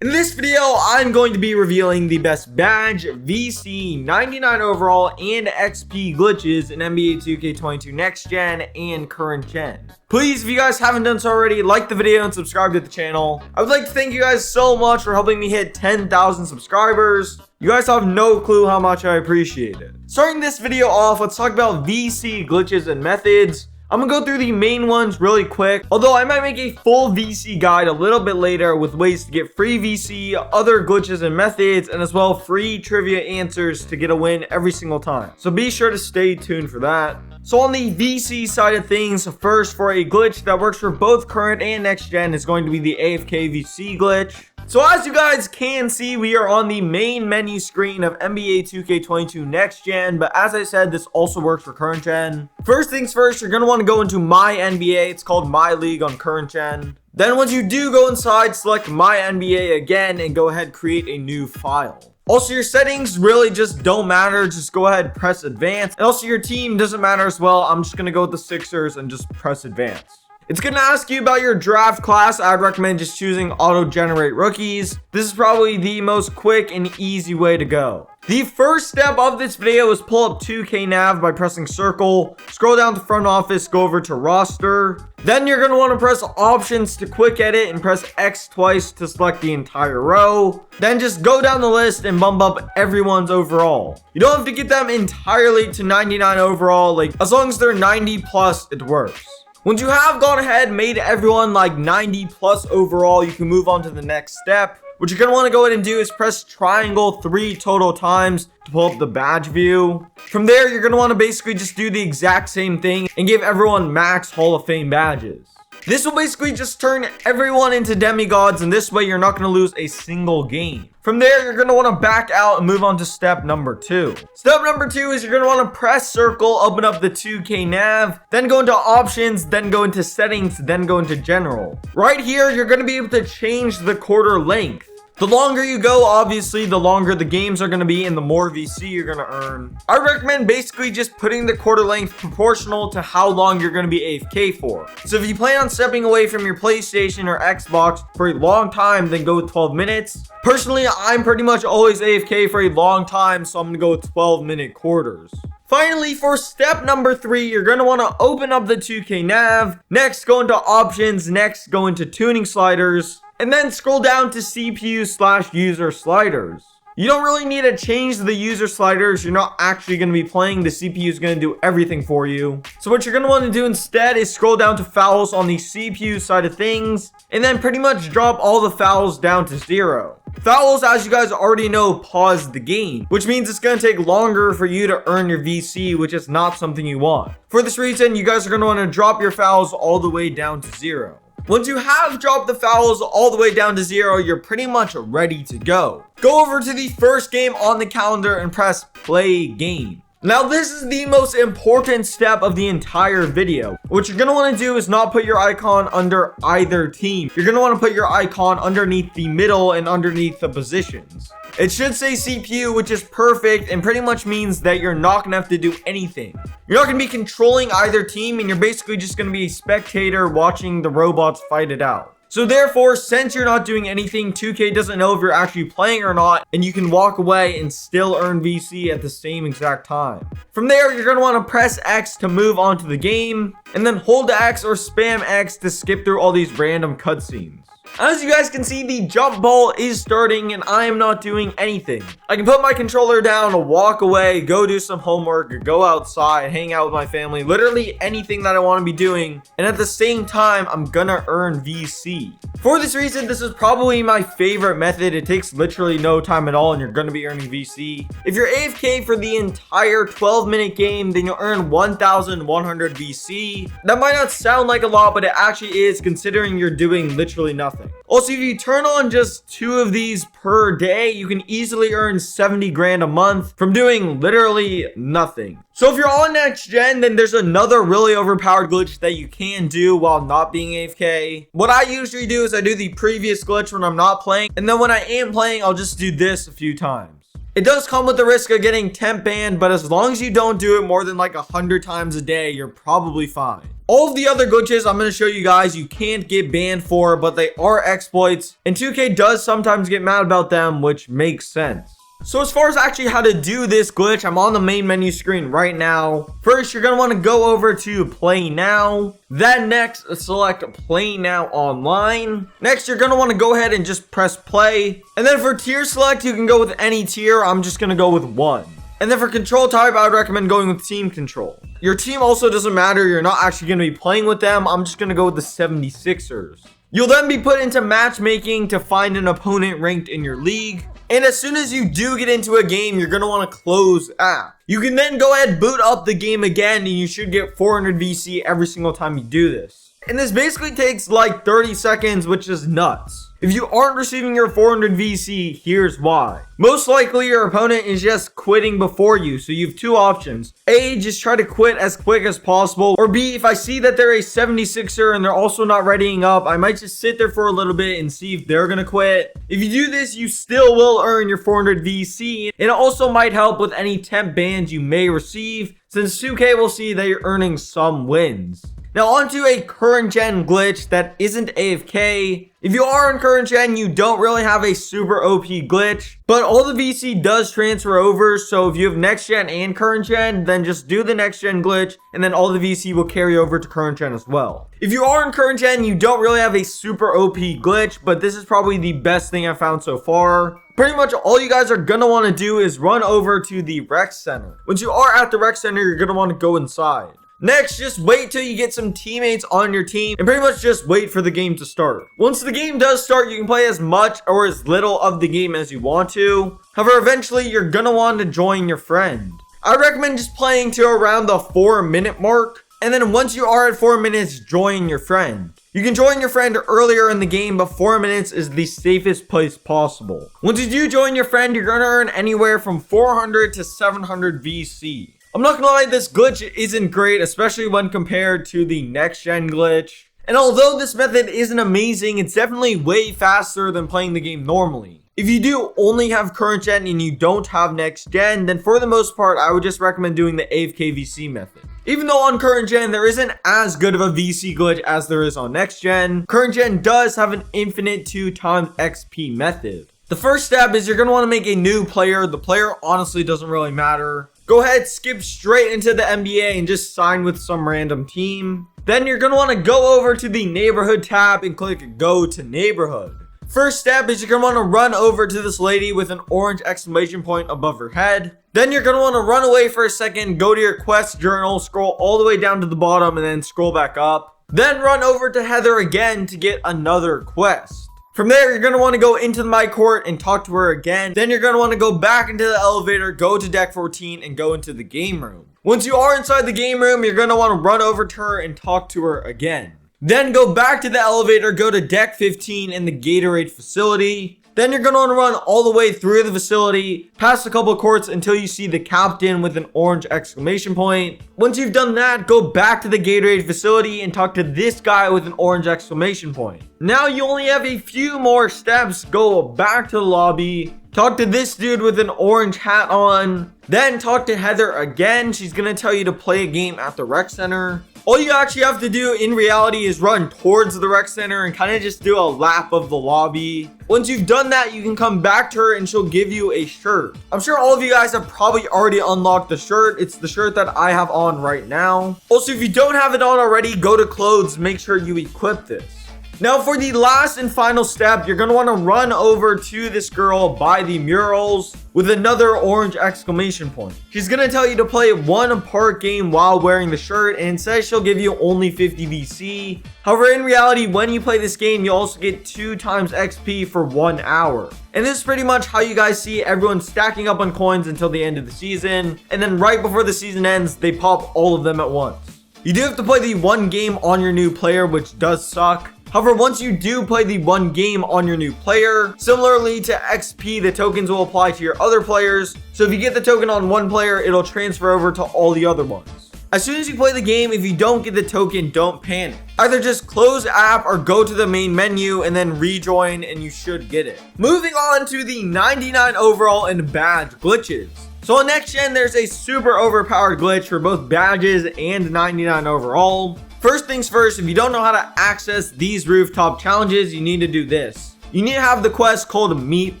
In this video, I'm going to be revealing the best badge, VC, 99 overall, and XP glitches in NBA 2K22 Next Gen and Current Gen. Please, if you guys haven't done so already, like the video and subscribe to the channel. I would like to thank you guys so much for helping me hit 10,000 subscribers. You guys have no clue how much I appreciate it. Starting this video off, let's talk about VC glitches and methods. I'm gonna go through the main ones really quick, although I might make a full VC guide a little bit later with ways to get free VC, other glitches and methods, and as well free trivia answers to get a win every single time. So be sure to stay tuned for that. So on the VC side of things, first for a glitch that works for both current and next gen is going to be the AFK VC glitch. So as you guys can see, we are on the main menu screen of NBA 2K22 Next Gen, but as I said, this also works for Current Gen. First things first, you're going to want to go into My NBA. It's called My League on Current Gen. Then once you do go inside, select My NBA again and go ahead, create a new file. Also, your settings really just don't matter. Just go ahead, press advance. And also your team doesn't matter as well. I'm just going to go with the Sixers and just press advance. It's going to ask you about your draft class. I'd recommend just choosing auto-generate rookies. This is probably the most quick and easy way to go. The first step of this video is pull up 2K Nav by pressing circle. Scroll down to front office, go over to roster. Then you're going to want to press options to quick edit and press X twice to select the entire row. Then just go down the list and bump up everyone's overall. You don't have to get them entirely to 99 overall. Like, as long as they're 90 plus, it works. Once you have gone ahead, made everyone like 90 plus overall, you can move on to the next step. What you're going to want to go ahead and do is press triangle 3 total times to pull up the badge view. From there, you're going to want to basically just do the exact same thing and give everyone max Hall of Fame badges. This will basically just turn everyone into demigods, and this way you're not going to lose a single game. From there, you're going to want to back out and move on to step number 2. Step number 2 is you're going to want to press circle, open up the 2K Nav, then go into options, then go into settings, then go into general. Right here, you're going to be able to change the quarter length. The longer you go, obviously, the longer the games are going to be and the more VC you're going to earn. I recommend basically just putting the quarter length proportional to how long you're going to be AFK for. So if you plan on stepping away from your PlayStation or Xbox for a long time, then go with 12 minutes. Personally, I'm pretty much always AFK for a long time, so I'm going to go with 12-minute quarters. Finally, for step number 3, you're going to want to open up the 2K Nav. Next, go into options. Next, go into tuning sliders. And then scroll down to CPU/user sliders. You don't really need to change the user sliders. You're not actually going to be playing. The CPU is going to do everything for you. So what you're going to want to do instead is scroll down to fouls on the CPU side of things. And then pretty much drop all the fouls down to 0. Fouls, as you guys already know, pause the game, which means it's going to take longer for you to earn your VC, which is not something you want. For this reason, you guys are going to want to drop your fouls all the way down to 0. Once you have dropped the fouls all the way down to 0, you're pretty much ready to go. Go over to the first game on the calendar and press play game. Now this is the most important step of the entire video. What you're going to want to do is not put your icon under either team. You're going to want to put your icon underneath the middle and underneath the positions. It should say CPU, which is perfect and pretty much means that you're not going to have to do anything. You're not going to be controlling either team, and you're basically just going to be a spectator watching the robots fight it out. So therefore, since you're not doing anything, 2K doesn't know if you're actually playing or not, and you can walk away and still earn VC at the same exact time. From there, you're going to want to press X to move on to the game, and then hold X or spam X to skip through all these random cutscenes. As you guys can see, the jump ball is starting and I am not doing anything. I can put my controller down, walk away, go do some homework, go outside, hang out with my family, literally anything that I want to be doing. And at the same time, I'm gonna earn VC. For this reason, this is probably my favorite method. It takes literally no time at all and you're gonna be earning VC. If you're AFK for the entire 12-minute game, then you'll earn 1,100 VC. That might not sound like a lot, but it actually is, considering you're doing literally nothing. Also, if you turn on just 2 of these per day, you can easily earn 70 grand a month from doing literally nothing. So if you're on next gen, then there's another really overpowered glitch that you can do while not being AFK. What I usually do is I do the previous glitch when I'm not playing, and then when I am playing, I'll just do this a few times. It does come with the risk of getting temp banned, but as long as you don't do it more than like 100 times a day, you're probably fine. All of the other glitches I'm going to show you guys you can't get banned for, but they are exploits, and 2K does sometimes get mad about them, which makes sense. So as far as actually how to do this glitch, I'm on the main menu screen right now. First, you're going to want to go over to Play Now. Then next, select Play Now Online. Next, you're going to want to go ahead and just press play. And then for tier select, you can go with any tier. I'm just going to go with 1. And then for control type, I would recommend going with team control. Your team also doesn't matter. You're not actually going to be playing with them. I'm just going to go with the 76ers. You'll then be put into matchmaking to find an opponent ranked in your league. And as soon as you do get into a game, you're going to want to close app. You can then go ahead, boot up the game again, and you should get 400 VC every single time you do this. And this basically takes like 30 seconds, which is nuts. If you aren't receiving your 400 VC, here's why. Most likely your opponent is just quitting before you, so you have two options. A, just try to quit as quick as possible. Or B, if I see that they're a 76er and they're also not readying up, I might just sit there for a little bit and see if they're gonna quit. If you do this, you still will earn your 400 VC. And it also might help with any temp bans you may receive, since 2K will see that you're earning some wins. Now onto a current gen glitch that isn't AFK. If you are in current gen, you don't really have a super OP glitch, but all the VC does transfer over. So if you have next gen and current gen, then just do the next gen glitch and then all the VC will carry over to current gen as well. If you are in current gen, you don't really have a super OP glitch, but this is probably the best thing I've found so far. Pretty much all you guys are going to want to do is run over to the rec center. Once you are at the rec center, you're going to want to go inside. Next, just wait till you get some teammates on your team and pretty much just wait for the game to start. Once the game does start, you can play as much or as little of the game as you want to. However, eventually you're gonna want to join your friend. I recommend just playing to around the 4-minute mark. And then once you are at 4 minutes, join your friend. You can join your friend earlier in the game, but 4 minutes is the safest place possible. Once you do join your friend, you're gonna earn anywhere from 400 to 700 VC. I'm not gonna lie, this glitch isn't great, especially when compared to the next gen glitch. And although this method isn't amazing, it's definitely way faster than playing the game normally. If you do only have current gen and you don't have next gen, then for the most part, I would just recommend doing the AFK VC method. Even though on current gen, there isn't as good of a VC glitch as there is on next gen, current gen does have an infinite 2x XP method. The first step is you're gonna wanna make a new player. The player honestly doesn't really matter. Go ahead, skip straight into the NBA and just sign with some random team. Then you're going to want to go over to the neighborhood tab and click go to neighborhood. First step is you're going to want to run over to this lady with an orange exclamation point above her head. Then you're going to want to run away for a second, go to your quest journal, scroll all the way down to the bottom and then scroll back up. Then run over to Heather again to get another quest. From there, you're going to want to go into the my court and talk to her again. Then you're going to want to go back into the elevator, go to deck 14 and go into the game room. Once you are inside the game room, you're going to want to run over to her and talk to her again. Then go back to the elevator, go to deck 15 in the Gatorade facility. Then you're going to want to run all the way through the facility, past a couple of courts until you see the captain with an orange exclamation point. Once you've done that, go back to the Gatorade facility and talk to this guy with an orange exclamation point. Now you only have a few more steps. Go back to the lobby, talk to this dude with an orange hat on, then talk to Heather again. She's going to tell you to play a game at the rec center. All you actually have to do in reality is run towards the rec center and kind of just do a lap of the lobby. Once you've done that, you can come back to her and she'll give you a shirt. I'm sure all of you guys have probably already unlocked the shirt. It's the shirt that I have on right now. Also, if you don't have it on already, go to clothes, make sure you equip this. Now for the last and final step, you're going to want to run over to this girl by the murals with another orange exclamation point. She's going to tell you to play one part game while wearing the shirt and says she'll give you only 50 VC. However, in reality, when you play this game, you also get 2x XP for 1 hour. And this is pretty much how you guys see everyone stacking up on coins until the end of the season. And then right before the season ends, they pop all of them at once. You do have to play the one game on your new player, which does suck. However, once you do play the one game on your new player, similarly to XP, the tokens will apply to your other players. So if you get the token on one player, it'll transfer over to all the other ones. As soon as you play the game, if you don't get the token, don't panic. Either just close app or go to the main menu and then rejoin and you should get it. Moving on to the 99 overall and badge glitches. So on next gen, there's a super overpowered glitch for both badges and 99 overall. First things first, if you don't know how to access these rooftop challenges, you need to do this. You need to have the quest called Meet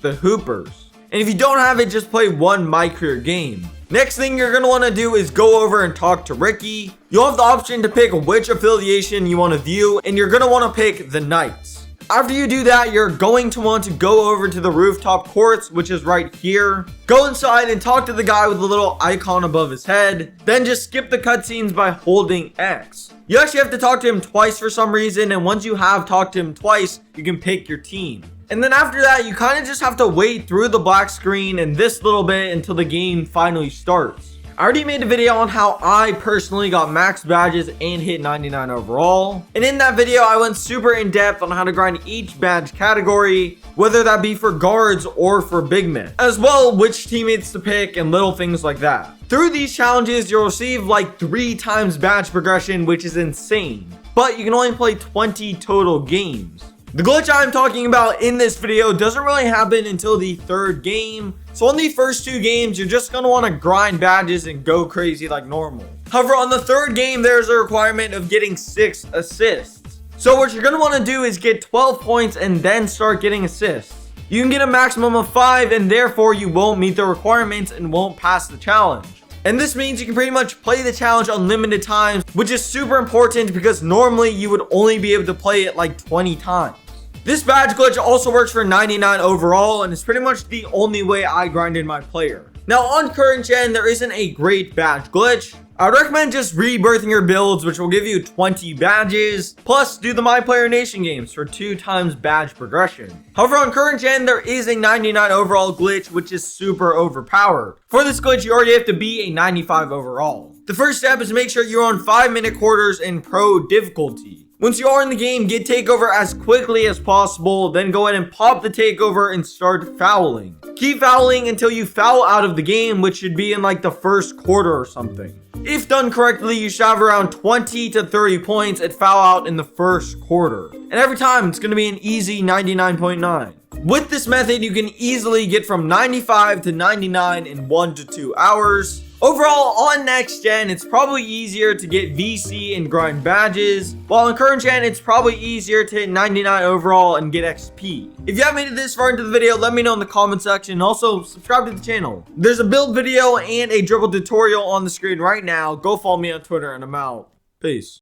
the Hoopers. And if you don't have it, just play one My Career game. Next thing you're going to want to do is go over and talk to Ricky. You'll have the option to pick which affiliation you want to view, and you're going to want to pick the Knights. After you do that, you're going to want to go over to the rooftop courts, which is right here. Go inside and talk to the guy with the little icon above his head. Then just skip the cutscenes by holding X. You actually have to talk to him twice for some reason, and once you have talked to him twice, you can pick your team. And then after that, you kind of just have to wait through the black screen and this little bit until the game finally starts. I already made a video on how I personally got max badges and hit 99 overall. And in that video, I went super in depth on how to grind each badge category, whether that be for guards or for big men, as well which teammates to pick and little things like that. Through these challenges, you'll receive like 3 times badge progression, which is insane. But you can only play 20 total games. The glitch I'm talking about in this video doesn't really happen until the 3rd game. So on the first 2 games, you're just going to want to grind badges and go crazy like normal. However, on the 3rd game, there's a requirement of getting 6 assists. So what you're going to want to do is get 12 points and then start getting assists. You can get a maximum of 5 and therefore you won't meet the requirements and won't pass the challenge. And this means you can pretty much play the challenge unlimited times, which is super important because normally you would only be able to play it like 20 times. This badge glitch also works for 99 overall, and it's pretty much the only way I grinded my player. Now on current gen, there isn't a great badge glitch. I would recommend just rebirthing your builds, which will give you 20 badges, plus do the My Player Nation games for 2 times badge progression. However, on current gen, there is a 99 overall glitch, which is super overpowered. For this glitch, you already have to be a 95 overall. The first step is to make sure you're on 5-minute quarters in pro difficulty. Once you are in the game, get takeover as quickly as possible, then go ahead and pop the takeover and start fouling. Keep fouling until you foul out of the game, which should be in like the first quarter or something. If done correctly, you should have around 20 to 30 points at foul out in the first quarter. And every time, it's going to be an easy 99.9. With this method, you can easily get from 95 to 99 in 1 to 2 hours. Overall, on next gen, it's probably easier to get VC and grind badges, while on current gen, it's probably easier to hit 99 overall and get XP. If you haven't made it this far into the video, let me know in the comment section, and also subscribe to the channel. There's a build video and a dribble tutorial on the screen right now. Go follow me on Twitter, and I'm out. Peace.